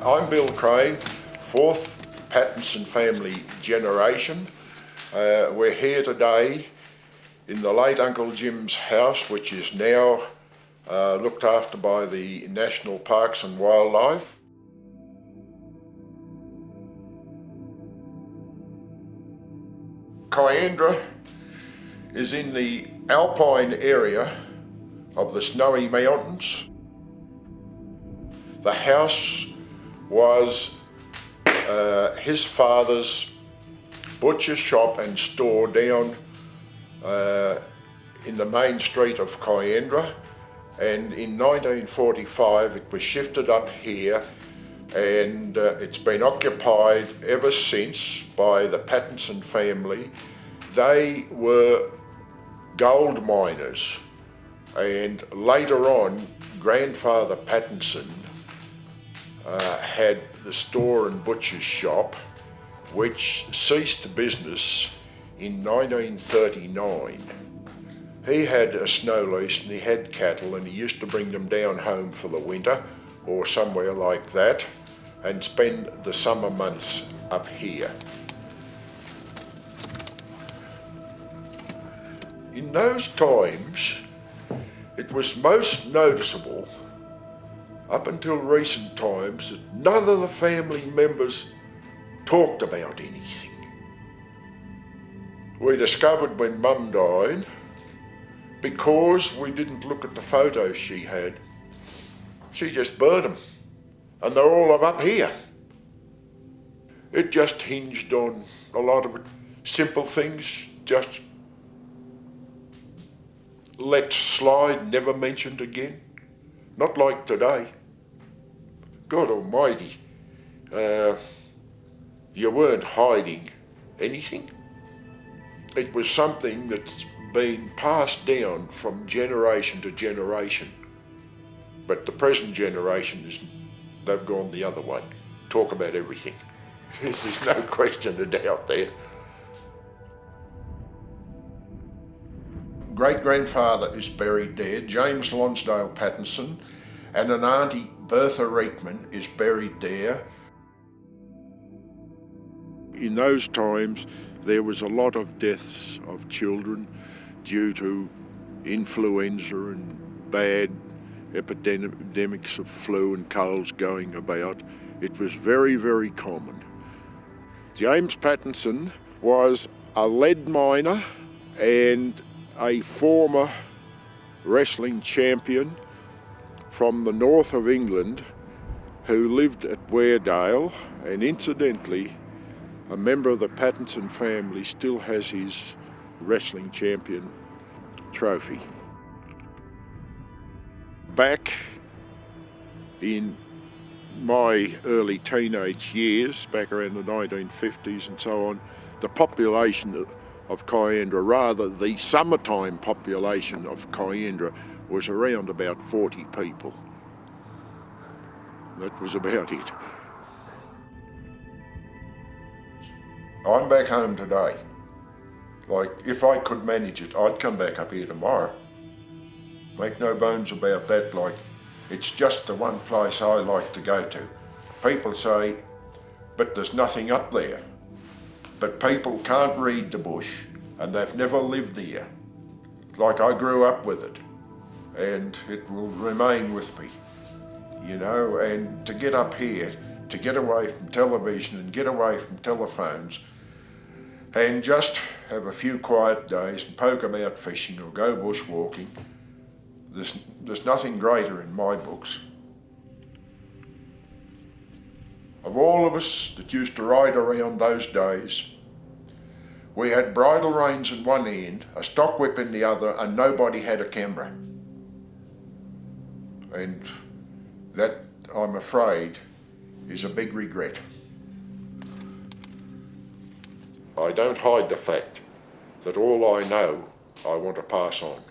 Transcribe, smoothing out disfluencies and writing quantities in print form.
I'm Bill Crain, fourth Pattinson family generation. We're here today in the late Uncle Jim's house, which is now looked after by the National Parks and Wildlife. Kiandra is in the alpine area of the Snowy Mountains. The house was his father's butcher shop and store down in the main street of Kiandra, and in 1945 it was shifted up here, and it's been occupied ever since by the Pattinson family. They were gold miners, and later on grandfather Pattinson had the store and butcher's shop, which ceased business in 1939. He had a snow lease and he had cattle, and he used to bring them down home for the winter or somewhere like that and spend the summer months up here. In those times, it was most noticeable up until recent times that none of the family members talked about anything. We discovered when Mum died, because we didn't look at the photos she had, she just burned them, and they're all up here. It just hinged on a lot of simple things, just let slide, never mentioned again. Not like today. God almighty, you weren't hiding anything. It was something that's been passed down from generation to generation. But the present generation, they've gone the other way. Talk about everything. There's no question of doubt there. Great-grandfather is buried there, James Lonsdale Pattinson, and an auntie, Bertha Reekman, is buried there. In those times, there was a lot of deaths of children due to influenza and bad epidemics of flu and colds going about. It was very, very common. James Pattinson was a lead miner and a former wrestling champion from the north of England who lived at Weardale, and incidentally a member of the Pattinson family still has his wrestling champion trophy. Back in my early teenage years, back around the 1950s and so on, the population of Kiandra, rather the summertime population of Kiandra, was around about 40 people. That was about it. I'm back home today. Like, if I could manage it, I'd come back up here tomorrow. Make no bones about that. Like, it's just the one place I like to go to. People say, but there's nothing up there. But people can't read the bush, and they've never lived there. Like, I grew up with it, and it will remain with me, you know. And to get up here, to get away from television and get away from telephones, and just have a few quiet days and poke about fishing or go bushwalking, there's nothing greater in my books. Of all of us that used to ride around those days, we had bridle reins in one hand, a stock whip in the other, and nobody had a camera. And that, I'm afraid, is a big regret. I don't hide the fact that all I know I want to pass on.